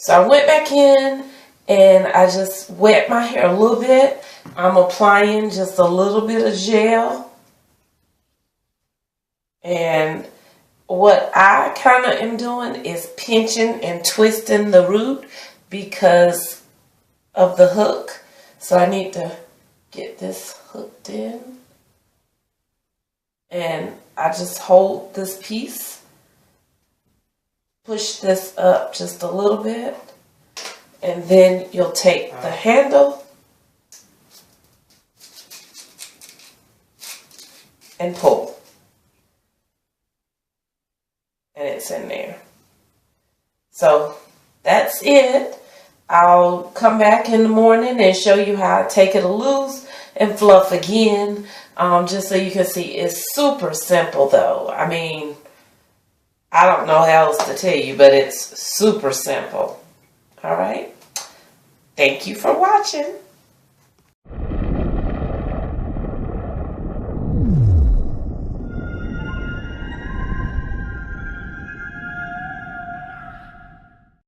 So I went back in and I just wet my hair a little bit. I'm applying just a little bit of gel. And what I kind of am doing is pinching and twisting the root because of the hook. So I need to get this hooked in. And I just hold this piece, push this up just a little bit, and then you'll take the handle and pull. And it's in there. So that's it. I'll come back in the morning and show you how I take it loose and fluff again, just so you can see. It's super simple though. I mean, I don't know how else to tell you, but it's super simple. All right. Thank you for watching.